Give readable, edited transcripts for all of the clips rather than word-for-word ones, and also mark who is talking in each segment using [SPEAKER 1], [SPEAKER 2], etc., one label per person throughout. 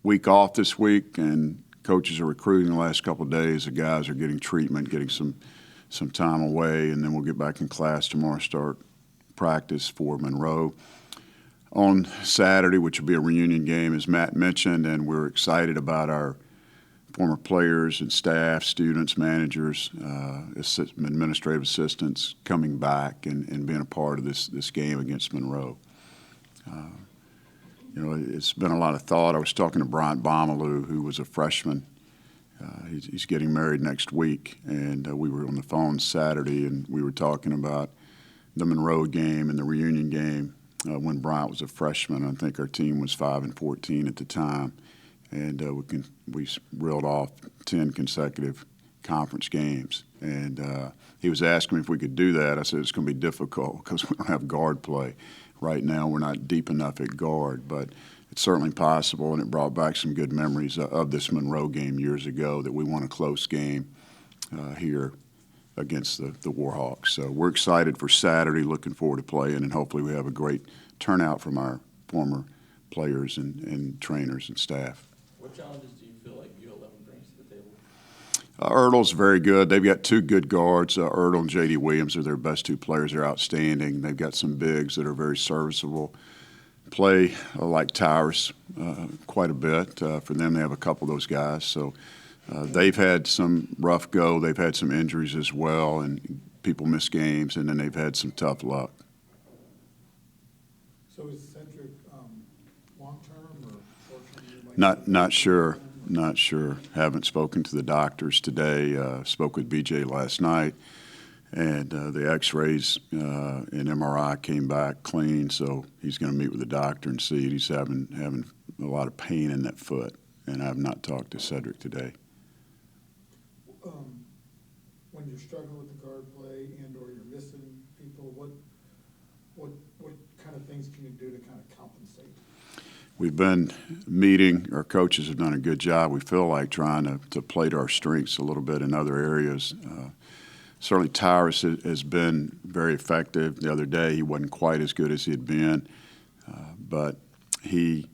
[SPEAKER 1] week off this week, and coaches are recruiting the last couple of days. The guys are getting treatment, getting some time away, and then we'll get back in class tomorrow, start practice for Monroe on Saturday, which will be a reunion game, as Matt mentioned, and we're excited about our former players and staff, students, managers, administrative assistants coming back and being a part of this game against Monroe. It's been a lot of thought. I was talking to Bryant Bomaloo, who was a freshman. He's getting married next week, and we were on the phone Saturday, and we were talking about the Monroe game and the reunion game when Bryant was a freshman. I think our team was 5-14 at the time, and we reeled off 10 consecutive conference games. And he was asking me if we could do that. I said it's going to be difficult because we don't have guard play. Right now we're not deep enough at guard, but it's certainly possible, and it brought back some good memories of this Monroe game years ago that we won a close game here against the Warhawks. So we're excited for Saturday, looking forward to playing, and hopefully we have a great turnout from our former players and trainers and staff.
[SPEAKER 2] What challenges do you feel like U11 brings to the table?
[SPEAKER 1] Ertl's very good. They've got two good guards. Ertl and J.D. Williams are their best two players. They're outstanding. They've got some bigs that are very serviceable. Play like Tyrus quite a bit. For them, they have a couple of those guys. So they've had some rough go. They've had some injuries as well, and people miss games, and then they've had some tough luck.
[SPEAKER 3] So is Cedric long-term or short-term?
[SPEAKER 1] Not sure. Not sure. Haven't spoken to the doctors today. Spoke with BJ last night, and the X-rays and MRI came back clean. So he's going to meet with the doctor and see. He's having a lot of pain in that foot, and I have not talked to Cedric today.
[SPEAKER 3] When you're struggling with the guard play and/or you're missing people, what kind of things can you do to kind of compensate?
[SPEAKER 1] We've been meeting. Our coaches have done a good job. We feel like trying to play to our strengths a little bit in other areas. Certainly Tyrus has been very effective. The other day he wasn't quite as good as he had been, but he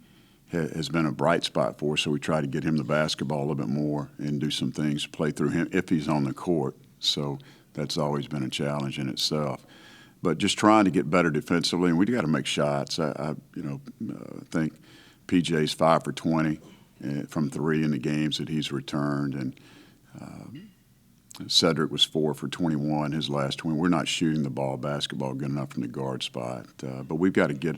[SPEAKER 1] has been a bright spot for us, so we try to get him the basketball a little bit more and do some things, play through him if he's on the court. So that's always been a challenge in itself. But just trying to get better defensively, and we got to make shots. I think PJ's 5 for 20 from 3 in the games that he's returned, and Cedric was 4 for 21 his last 20. We're not shooting the basketball good enough from the guard spot, but we've got to get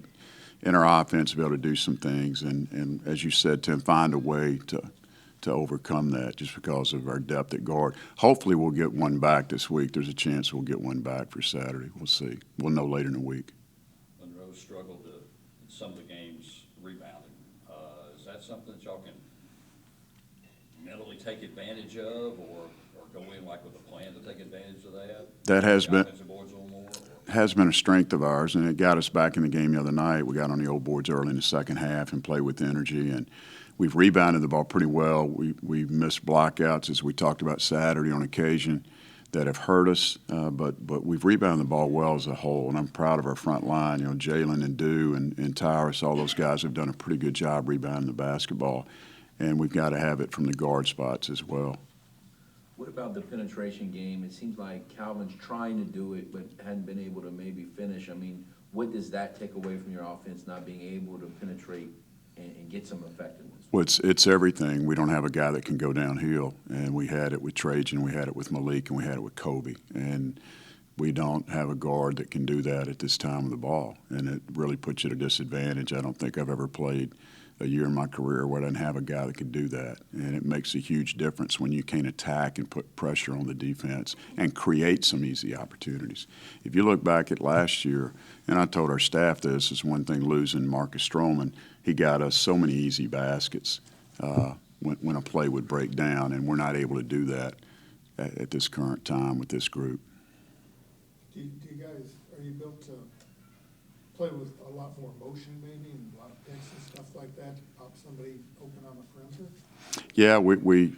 [SPEAKER 1] in our offense to be able to do some things, and as you said, Tim, find a way to overcome that just because of our depth at guard. Hopefully we'll get one back this week. There's a chance we'll get one back for Saturday. We'll see. We'll know later in the week.
[SPEAKER 4] Monroe struggled in some of the games rebounding. Is that something that y'all can mentally take advantage of or go in like with a plan to take advantage of that?
[SPEAKER 1] That has been a strength of ours, and it got us back in the game the other night. We got on the old boards early in the second half and played with energy, and we've rebounded the ball pretty well. We've missed blockouts, as we talked about Saturday on occasion, that have hurt us, but we've rebounded the ball well as a whole, and I'm proud of our front line. Jalen and Dew and Tyrus, all those guys have done a pretty good job rebounding the basketball, and we've got to have it from the guard spots as well.
[SPEAKER 2] What about the penetration game? It seems like Calvin's trying to do it, but hadn't been able to maybe finish. I mean, what does that take away from your offense, not being able to penetrate and get some effectiveness?
[SPEAKER 1] Well, it's everything. We don't have a guy that can go downhill, and we had it with Trajan, we had it with Malik, and we had it with Kobe. And we don't have a guard that can do that at this time of the ball, and it really puts you at a disadvantage. I don't think I've ever played a year in my career where I didn't have a guy that could do that, and it makes a huge difference when you can attack and put pressure on the defense and create some easy opportunities. If you look back at last year, and I told our staff this is one thing losing Marcus Stroman, he got us so many easy baskets when a play would break down, and we're not able to do that at this current time with this group.
[SPEAKER 3] Do you guys, are you built to play with a lot more motion maybe and a lot of picks and stuff like that to pop somebody open on the perimeter?
[SPEAKER 1] Yeah, we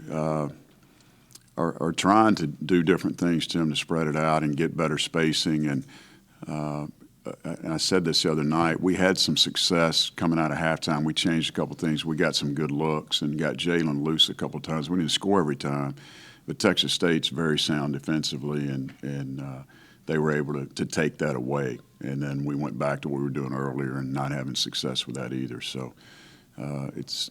[SPEAKER 1] are trying to do different things, Tim, to spread it out and get better spacing. And and I said this the other night, we had some success coming out of halftime. We changed a couple things. We got some good looks and got Jalen loose a couple times. We didn't score every time, but Texas State's very sound defensively, and they were able to take that away. And then we went back to what we were doing earlier and not having success with that either. So it's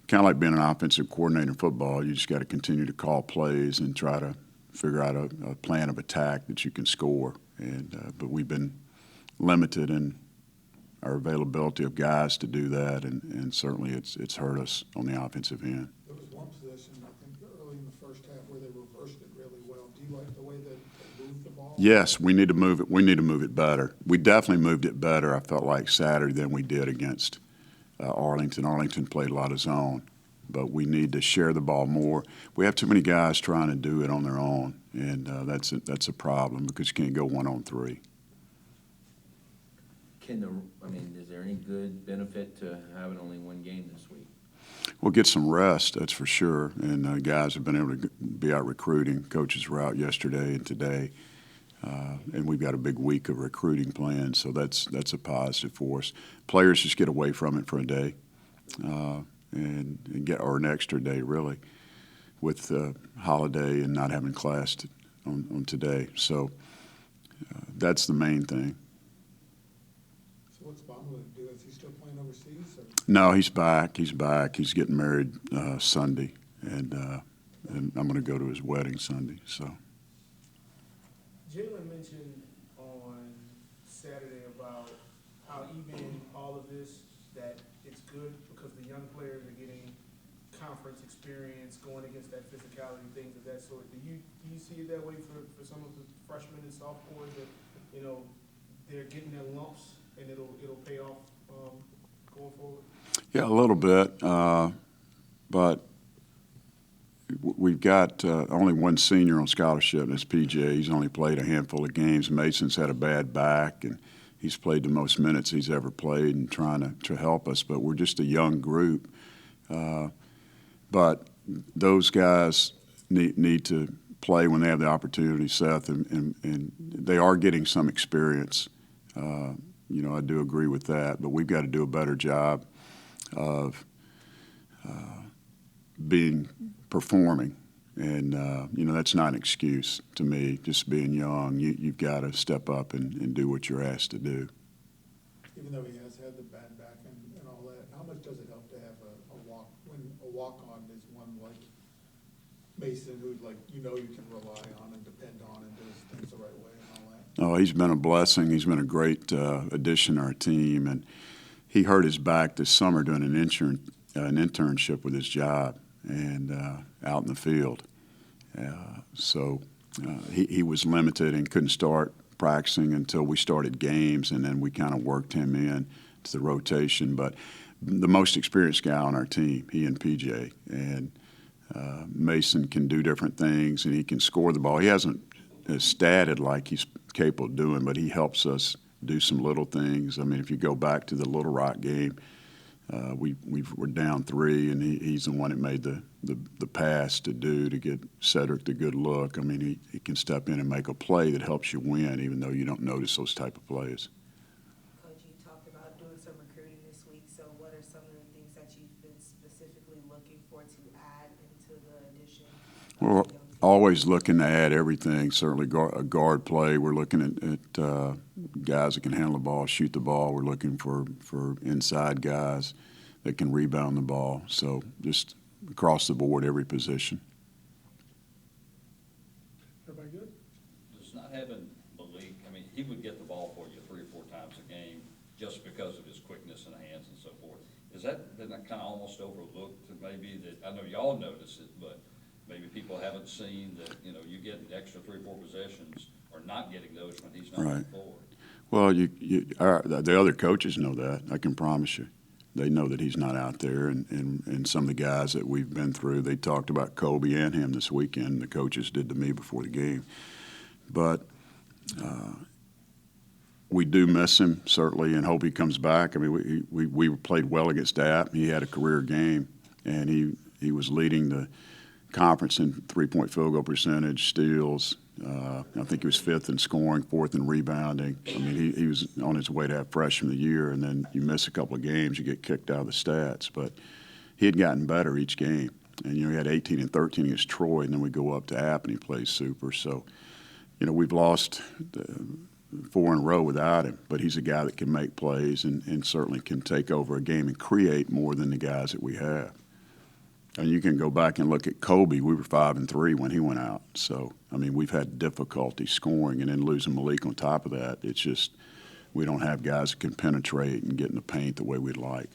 [SPEAKER 1] kind of like being an offensive coordinator in football. You just got to continue to call plays and try to figure out a plan of attack that you can score. And but we've been limited in our availability of guys to do that, and certainly it's hurt us on the offensive end.
[SPEAKER 3] There was one possession, I think, early in the first half where they reversed it really well. Do you like the way that they moved the ball?
[SPEAKER 1] Yes, we need to move it. We need to move it better. We definitely moved it better, I felt like, Saturday than we did against Arlington. Arlington played a lot of zone, but we need to share the ball more. We have too many guys trying to do it on their own, and that's a problem because you can't go 1-on-3.
[SPEAKER 2] Is there any good benefit to having only one game this week?
[SPEAKER 1] We'll get some rest, that's for sure. And guys have been able to be out recruiting. Coaches were out yesterday and today. And we've got a big week of recruiting planned, so that's a positive for us. Players just get away from it for a day and get, or an extra day, really, with the holiday and not having class on today. So that's the main thing.
[SPEAKER 3] So what's Bob going to do? Is he still playing overseas? Or?
[SPEAKER 1] No, he's back. He's back. He's getting married Sunday, and I'm going to go to his wedding Sunday. So.
[SPEAKER 5] Jalen mentioned on Saturday about how even all of this, that it's good because the young players are getting conference experience, going against that physicality, things of that sort. Do you see it that way for some of the freshmen and sophomores that, you know, they're getting their lumps and it'll pay off going forward?
[SPEAKER 1] Yeah, a little bit, but we've got only one senior on scholarship, and it's PJ. He's only played a handful of games. Mason's had a bad back, and he's played the most minutes he's ever played and trying to help us. But we're just a young group. But those guys need to play when they have the opportunity, Seth, and they are getting some experience. You know, I do agree with that, but we've got to do a better job of performing, and you know, that's not an excuse to me. Just being young, you've got to step up and do what you're asked to do.
[SPEAKER 3] Even though he has had the bad back and all that, how much does it help to have a walk-on is one like Mason, who you can rely on and depend on and does things the right way and all that?
[SPEAKER 1] Oh, he's been a blessing. He's been a great addition to our team, and he hurt his back this summer doing an internship with his job and out in the field. So he was limited and couldn't start practicing until we started games, and then we kind of worked him in to the rotation. But the most experienced guy on our team, he and PJ, and Mason can do different things, and he can score the ball. He hasn't statted like he's capable of doing, but he helps us do some little things. I mean, if you go back to the Little Rock game, we were down 3, and he's the one that made the pass to get Cedric the good look. I mean, he can step in and make a play that helps you win, even though you don't notice those type of plays.
[SPEAKER 6] Coach, you talked about doing some recruiting this week, so what are some of the things that you've been specifically looking for to add into the addition?
[SPEAKER 1] We're always looking to add everything, certainly a guard play. We're looking at guys that can handle the ball, shoot the ball. We're looking for inside guys that can rebound the ball. So just across the board, every position.
[SPEAKER 3] Everybody good?
[SPEAKER 4] Does not having Malik, I mean, he would get the ball for you 3 or 4 times a game just because of his quickness in the hands and so forth. Is that been kind of almost overlooked maybe that, I know y'all notice it, but maybe people haven't seen that, you know, you get an extra 3 or 4 possessions or not getting those when he's not
[SPEAKER 1] Right.
[SPEAKER 4] moving forward?
[SPEAKER 1] Well, the other coaches know that, I can promise you. They know that he's not out there, and some of the guys that we've been through, they talked about Kobe and him this weekend. The coaches did to me before the game. But we do miss him, certainly, and hope he comes back. I mean, we played well against App. He had a career game, and he was leading the conference in 3-point field goal percentage, steals, I think he was 5th in scoring, 4th in rebounding. I mean, he was on his way to have freshman of the year, and then you miss a couple of games, you get kicked out of the stats. But he had gotten better each game. And, he had 18 and 13 against Troy, and then we go up to App, and he plays super. So, we've lost 4 in a row without him, but he's a guy that can make plays and certainly can take over a game and create more than the guys that we have. And you can go back and look at Kobe. We were 5 and 3 when he went out. So, I mean, we've had difficulty scoring, and then losing Malik on top of that. It's just we don't have guys that can penetrate and get in the paint the way we'd like.